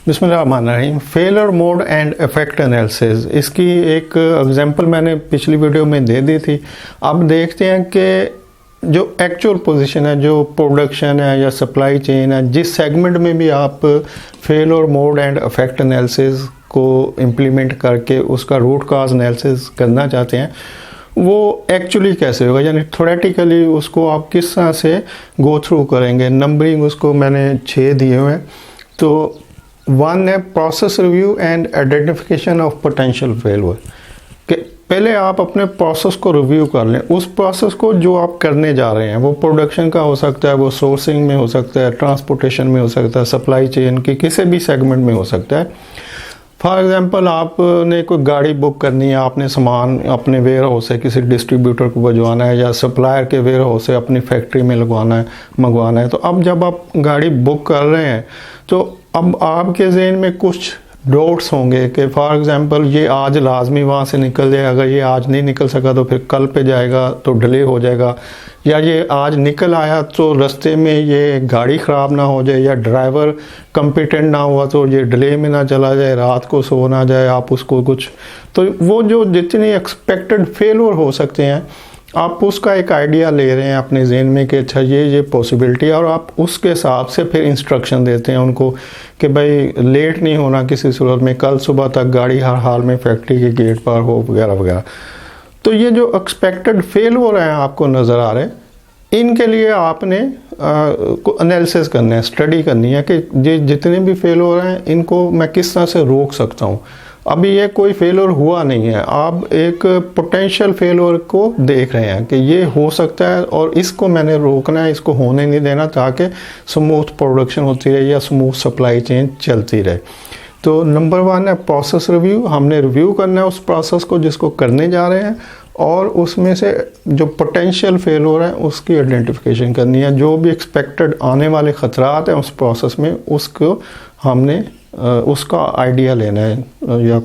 बिस्मिल्लाहिर्रहमानिर्रहीम। Failure mode and effect analysis, इसकी एक एग्जांपल मैंने पिछली वीडियो में दे दी थी। अब देखते हैं कि जो एक्चुअल पोजीशन है, जो प्रोडक्शन है या सप्लाई चेन है, जिस सेगमेंट में भी आप failure mode and effect analysis को इम्प्लीमेंट करके उसका रूट काज एनालिसिस करना चाहते हैं, वो एक्चुअली कैसे होगा, यानी थ्योरेटिकली उसको आप किस तरह से गो थ्रू करेंगे। नंबरिंग उसको मैंने 6 दिए हुए हैं। तो 1 है process review and identification of potential failure, कि पहले आप अपने प्रोसेस को रिव्यू कर लें। उस प्रोसेस को जो आप करने जा रहे हैं, वो प्रोडक्शन का हो सकता है, वो सोर्सिंग में हो सकता है, ट्रांसपोर्टेशन में हो सकता है, सप्लाई चेन की किसी भी सेगमेंट में हो सकता है। फॉर एग्जांपल आपने कोई गाड़ी बुक करनी है, आपने सामान अपने वेयर हाउस से किसी डिस्ट्रीब्यूटर को भिजवाना है या सप्लायर के वेयर हाउस से अपनी फैक्ट्री में मंगवाना है। तो अब जब आप गाड़ी बुक कर रहे हैं तो अब आपके ज़हन में कुछ डाउट्स होंगे कि फॉर एग्जांपल ये आज लाजमी वहाँ से निकल जाए, अगर ये आज नहीं निकल सका तो फिर कल पे जाएगा तो डिले हो जाएगा, या ये आज निकल आया तो रास्ते में ये गाड़ी ख़राब ना हो जाए, या ड्राइवर कम्पिटेंट ना हुआ तो ये डिले में ना चला जाए, रात को सो ना जाए आप उसको कुछ। तो वो जो जितने एक्सपेक्टेड फेलियर हो सकते हैं, आप उसका एक आइडिया ले रहे हैं अपने जहन में कि अच्छा ये पॉसिबिलिटी है, और आप उसके हिसाब से फिर इंस्ट्रक्शन देते हैं उनको कि भाई लेट नहीं होना किसी सूरत में, कल सुबह तक गाड़ी हर हाल में फैक्ट्री के गेट पर हो, वगैरह वगैरह। तो ये जो एक्सपेक्टेड फेलियर हैं आपको नज़र आ रहे हैं, इनके लिए आपने एनालिसिस करना है, स्टडी करनी है कि ये जितने भी फेलियर हैं इनको मैं किस तरह से रोक सकता हूँ। अभी ये कोई फेलियर हुआ नहीं है, आप एक पोटेंशियल फेलियर को देख रहे हैं कि ये हो सकता है और इसको मैंने रोकना है, इसको होने नहीं देना, ताकि स्मूथ प्रोडक्शन होती रहे या स्मूथ सप्लाई चेन चलती रहे। तो नंबर 1 है प्रोसेस रिव्यू। हमने रिव्यू करना है उस प्रोसेस को जिसको करने जा रहे हैं, और उसमें से जो पोटेंशियल फेलियर है उसकी आइडेंटिफिकेशन करनी है। जो भी एक्सपेक्टेड आने वाले ख़तरात हैं उस प्रोसेस में, उसको हमने उसका आइडिया लेना है या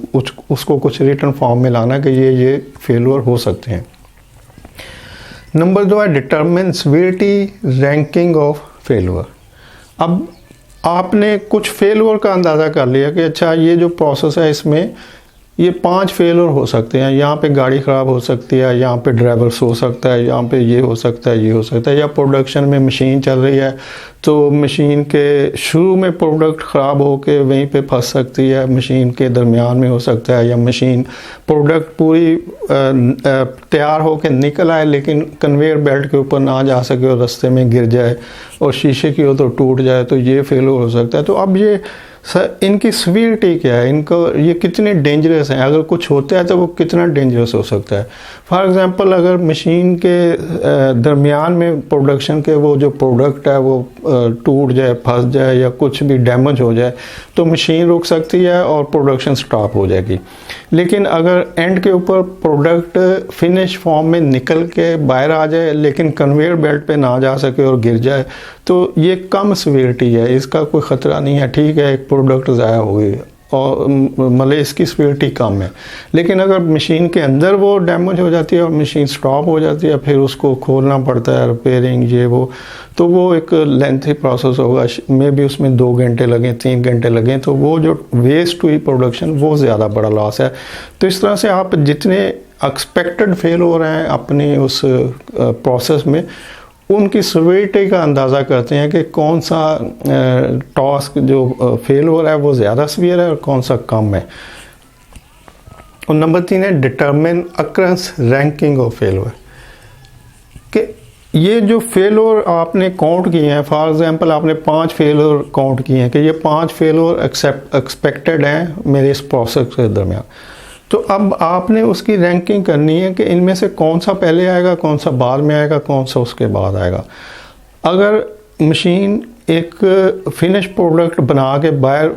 उसको कुछ रिटर्न फॉर्म में लाना कि ये फेलियर हो सकते हैं। नंबर 2 है determine severity ranking of failure. अब आपने कुछ फेलियर का अंदाज़ा कर लिया कि अच्छा ये जो प्रोसेस है इसमें ये 5 फेलियर हो सकते हैं, यहाँ पे गाड़ी ख़राब हो सकती है, यहाँ पे ड्राइवर सो सकता है, यहाँ पे ये हो सकता है, ये हो सकता है, या प्रोडक्शन में मशीन चल रही है तो मशीन के शुरू में प्रोडक्ट ख़राब होके वहीं पे फंस सकती है, मशीन के दरमियान में हो सकता है, या मशीन प्रोडक्ट पूरी तैयार होके निकल आए लेकिन कन्वेयर बेल्ट के ऊपर ना जा सके और रास्ते में गिर जाए और शीशे की हो तो टूट जाए, तो ये फेलियर हो सकता है। तो अब ये इनकी सीवियरिटी क्या है, इनको ये कितने डेंजरस हैं, अगर कुछ होता है तो वो कितना डेंजरस हो सकता है। फॉर एग्जांपल अगर मशीन के दरमियान में प्रोडक्शन के वो जो प्रोडक्ट है वो टूट जाए, फंस जाए या कुछ भी डैमेज हो जाए तो मशीन रुक सकती है और प्रोडक्शन स्टॉप हो जाएगी। लेकिन अगर एंड के ऊपर प्रोडक्ट फिनिश फॉर्म में निकल के बाहर आ जाए लेकिन कन्वेयर बेल्ट पे ना जा सके और गिर जाए, तो ये कम सीवियरिटी है, इसका कोई ख़तरा नहीं है। ठीक है, एक प्रोडक्ट ज़ाया हो गई और मतलब इसकी सीवियरिटी कम है। लेकिन अगर मशीन के अंदर वो डैमेज हो जाती है और मशीन स्टॉप हो जाती है, फिर उसको खोलना पड़ता है, रिपेयरिंग ये वो, तो वो एक लेंथी प्रोसेस होगा, मे भी उसमें 2 घंटे लगें, 3 घंटे लगें, तो वो जो वेस्ट हुई प्रोडक्शन वो ज़्यादा बड़ा लॉस है। तो इस तरह से आप जितने एक्सपेक्टेड फेल हो रहे हैं अपने उस प्रोसेस में, उनकी सीवियरिटी का अंदाज़ा करते हैं कि कौन सा टास्क जो फेल हो रहा है वो ज़्यादा सीवियर है और कौन सा कम है। और नंबर 3 है determine occurrence ranking of failure, कि ये जो फेलियर आपने काउंट किए हैं, फॉर एग्जांपल आपने 5 फेलियर काउंट किए हैं कि ये 5 फेलियर एक्सपेक्टेड हैं मेरे इस प्रोसेस के दरमियान, तो अब आपने उसकी रैंकिंग करनी है कि इनमें से कौन सा पहले आएगा, कौन सा बाद में आएगा, कौन सा उसके बाद आएगा। अगर मशीन एक फिनिश प्रोडक्ट बना के बाहर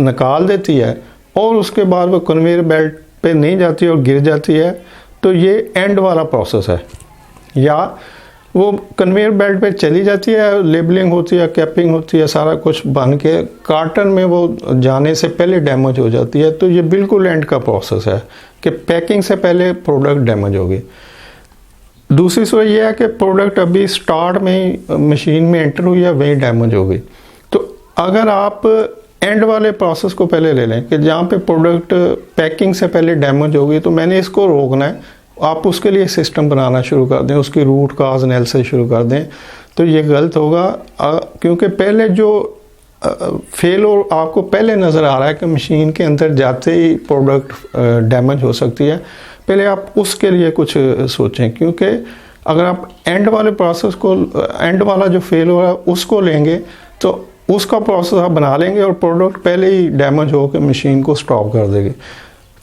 निकाल देती है और उसके बाद वो कन्वेयर बेल्ट पे नहीं जाती और गिर जाती है, तो ये एंड वाला प्रोसेस है। या वो कन्वेयर बेल्ट पे चली जाती है, लेबलिंग होती है, कैपिंग होती है, सारा कुछ बन के कार्टन में वो जाने से पहले डैमेज हो जाती है, तो ये बिल्कुल एंड का प्रोसेस है कि पैकिंग से पहले प्रोडक्ट डैमेज होगी। दूसरी सूरत यह है कि प्रोडक्ट अभी स्टार्ट में ही मशीन में एंटर हुई है, वहीं डैमेज हो गई। तो अगर आप एंड वाले प्रोसेस को पहले ले लें कि जहाँ पे प्रोडक्ट पैकिंग से पहले डैमेज होगी, तो मैंने इसको रोकना है। आप उसके लिए सिस्टम बनाना शुरू कर दें, उसकी रूट काज एनालिसिस शुरू कर दें, तो ये गलत होगा। क्योंकि पहले जो फेल आपको पहले नज़र आ रहा है कि मशीन के अंदर जाते ही प्रोडक्ट डैमेज हो सकती है, पहले आप उसके लिए कुछ सोचें। क्योंकि अगर आप एंड वाले प्रोसेस को, एंड वाला जो फेल हो रहा है उसको लेंगे, तो उसका प्रोसेस आप बना लेंगे और प्रोडक्ट पहले ही डैमेज हो के मशीन को स्टॉप कर देगी।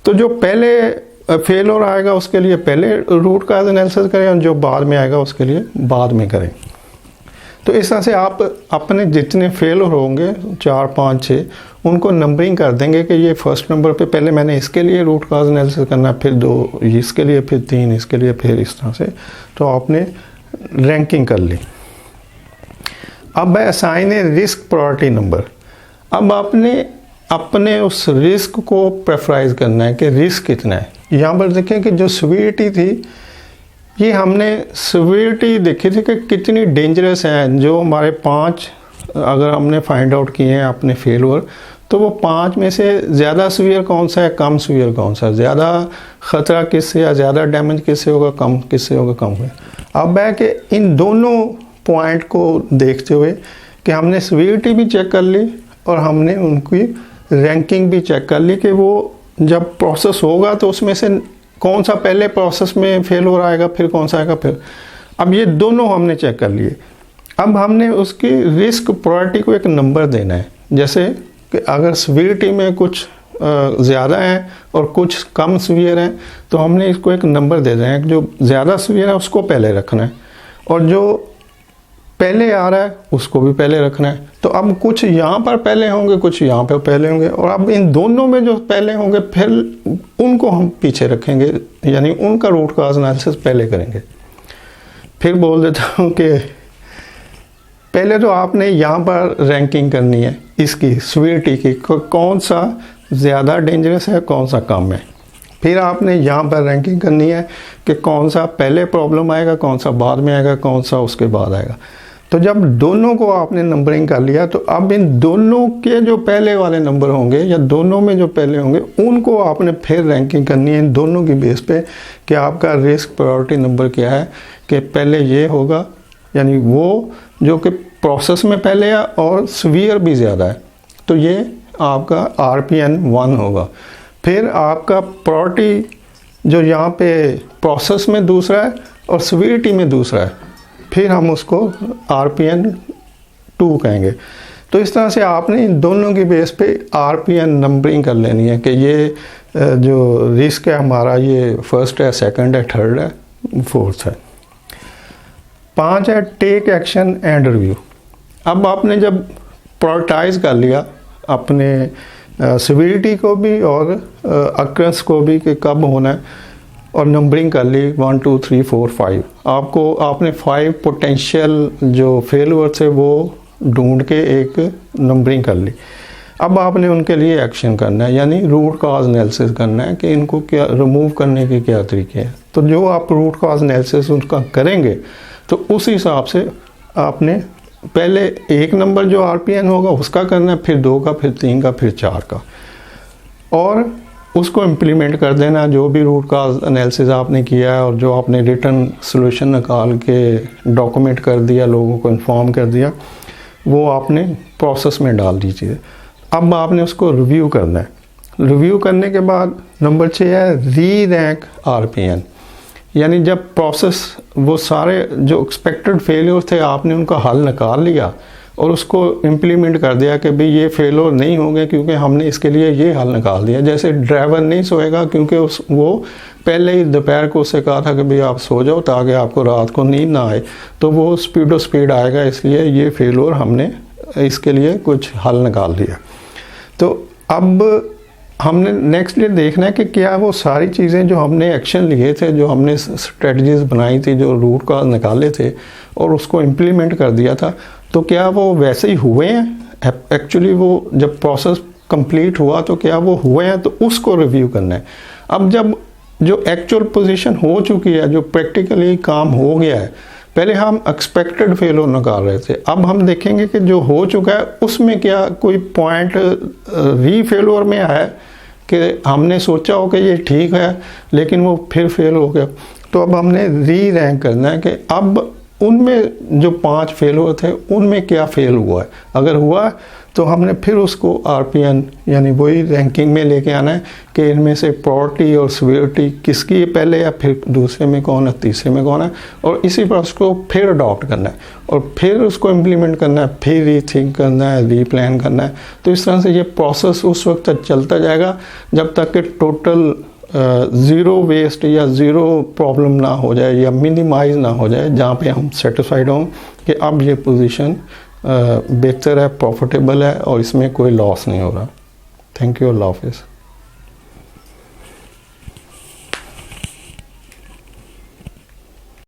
तो जो पहले फेल हो आएगा उसके लिए पहले रूट काज एनालिसिस करें, और जो बाद में आएगा उसके लिए बाद में करें। तो इस तरह से आप अपने जितने फेलर होंगे 4, 5, 6 उनको नंबरिंग कर देंगे कि ये फर्स्ट नंबर पे पहले मैंने इसके लिए रूट काज एनालिसिस करना है, फिर 2 इसके लिए, फिर 3 इसके लिए, फिर इस तरह से। तो आपने रैंकिंग कर ली। अब है असाइन ए रिस्क प्रायोरिटी नंबर। अब आपने अपने उस रिस्क को प्रेफराइज करना है कि रिस्क कितना है। यहाँ पर देखें कि जो सीवियरिटी थी, ये हमने सीवियरिटी देखी थी कि कितनी डेंजरस है। जो हमारे 5 अगर हमने फाइंड आउट किए हैं अपने फेलवर, तो वो 5 में से ज़्यादा सीवियर कौन सा है, कम सीवियर कौन सा है, ज़्यादा ख़तरा किससे या ज़्यादा डैमेज किससे होगा, कम किससे होगा, कम होगा। अब है कि इन दोनों पॉइंट को देखते हुए कि हमने सीवियरिटी भी चेक कर ली और हमने उनकी रैंकिंग भी चेक कर ली कि वो जब प्रोसेस होगा तो उसमें से कौन सा पहले प्रोसेस में फेल हो रहा आएगा, फिर कौन सा आएगा फिर। अब ये दोनों हमने चेक कर लिए। अब हमने उसकी रिस्क प्रायोरिटी को एक नंबर देना है। जैसे कि अगर सीवियरिटी में कुछ ज़्यादा है और कुछ कम सीवियर है, तो हमने इसको एक नंबर दे देना है। जो ज़्यादा सीवियर है उसको पहले रखना है, और जो पहले आ रहा है उसको भी पहले रखना है। तो अब कुछ यहाँ पर पहले होंगे, कुछ यहाँ पर पहले होंगे, और अब इन दोनों में जो पहले होंगे फिर उनको हम पीछे रखेंगे, यानी उनका रूट काज एनालिसिस पहले करेंगे। फिर बोल देता हूँ कि पहले तो आपने यहाँ पर रैंकिंग करनी है इसकी सीवियरिटी की, कौन सा ज़्यादा डेंजरस है, कौन सा कम है। फिर आपने यहाँ पर रैंकिंग करनी है कि कौन सा पहले प्रॉब्लम आएगा, कौन सा बाद में आएगा, कौन सा उसके बाद आएगा। तो जब दोनों को आपने नंबरिंग कर लिया, तो अब इन दोनों के जो पहले वाले नंबर होंगे या दोनों में जो पहले होंगे उनको आपने फिर रैंकिंग करनी है इन दोनों की बेस पे कि आपका रिस्क प्रायोरिटी नंबर क्या है। कि पहले ये होगा, यानी वो जो कि प्रोसेस में पहले है और सीवियर भी ज़्यादा है, तो ये आपका RPN 1 होगा। फिर आपका प्रायोरिटी जो यहाँ पे प्रोसेस में दूसरा है और सीवियरिटी में दूसरा है, फिर हम उसको RPN 2 कहेंगे। तो इस तरह से आपने इन दोनों की बेस पे RPN नंबरिंग कर लेनी है कि ये जो रिस्क है हमारा, ये फर्स्ट है, सेकंड है, थर्ड है, फोर्थ है। 5 है टेक एक्शन एंड रिव्यू। अब आपने जब प्रायोरिटाइज कर लिया अपने सीवियरिटी को भी और अक्रेंस को भी कि कब होना है, और नंबरिंग कर ली 1, 2, 3, 4, 5, आपने 5 पोटेंशियल जो फेलवर थे वो ढूंढ के एक नंबरिंग कर ली। अब आपने उनके लिए एक्शन करना है, यानी रूट काज एनालिसिस करना है कि इनको क्या रिमूव करने के क्या तरीके हैं। तो जो आप रूट काज एनालिसिस उनका करेंगे, तो उस हिसाब से आपने पहले 1 नंबर जो RPN होगा उसका करना है, फिर 2 का, फिर 3 का, फिर 4 का, और उसको इम्प्लीमेंट कर देना। जो भी रूट काज एनालिसिस आपने किया है और जो आपने रिटर्न सोल्यूशन निकाल के डॉक्यूमेंट कर दिया, लोगों को इन्फॉर्म कर दिया, वो आपने प्रोसेस में डाल दीजिए। अब आपने उसको रिव्यू करना है। रिव्यू करने के बाद नंबर 6 है री रैंक RPN, यानी जब प्रोसेस वो सारे जो एक्सपेक्टेड फेलियर थे आपने उनका हल निकाल लिया और उसको इम्प्लीमेंट कर दिया कि भाई ये फेलियर नहीं होंगे क्योंकि हमने इसके लिए ये हल निकाल दिया। जैसे ड्राइवर नहीं सोएगा क्योंकि वो पहले ही दोपहर को उससे कहा था कि भाई आप सो जाओ ताकि आपको रात को नींद ना आए, तो वो स्पीड आएगा, इसलिए ये फेलियर हमने इसके लिए कुछ हल निकाल दिया। तो अब हमने नेक्स्ट डे देखना है कि क्या वो सारी चीज़ें जो हमने एक्शन लिए थे, जो हमने स्ट्रेटजीज बनाई थी, जो रूट का निकाले थे और उसको इम्प्लीमेंट कर दिया था, तो क्या वो वैसे ही हुए हैं एक्चुअली। वो जब प्रोसेस कंप्लीट हुआ तो क्या वो हुए हैं, तो उसको रिव्यू करना है। अब जब जो एक्चुअल पोजीशन हो चुकी है, जो प्रैक्टिकली काम हो गया है, पहले हम एक्सपेक्टेड फेलियर निकाल रहे थे, अब हम देखेंगे कि जो हो चुका है उसमें क्या कोई पॉइंट री फेलियर में आया कि हमने सोचा हो कि ये ठीक है लेकिन वो फिर फेल हो गया। तो अब हमने री रैंक करना है कि अब उनमें जो 5 फेलियर थे उनमें क्या फेल हुआ है, अगर हुआ तो हमने फिर उसको आरपीएन यानी वही रैंकिंग में लेके आना है कि इनमें से प्रायोरिटी और सीवियरिटी किसकी है पहले, या फिर दूसरे में कौन है, तीसरे में कौन है, और इसी पर उसको फिर अडॉप्ट करना है और फिर उसको इम्प्लीमेंट करना है, फिर रीथिंक करना है, रीप्लान करना है। तो इस तरह से ये प्रोसेस उस वक्त तक चलता जाएगा जब तक कि टोटल ज़ीरो वेस्ट या ज़ीरो प्रॉब्लम ना हो जाए या मिनिमाइज ना हो जाए, जहाँ पे हम सेटिस्फाइड हों कि अब ये पोजीशन बेहतर है, प्रॉफिटेबल है और इसमें कोई लॉस नहीं हो रहा। थैंक यू, अल्लाह हाफिज़।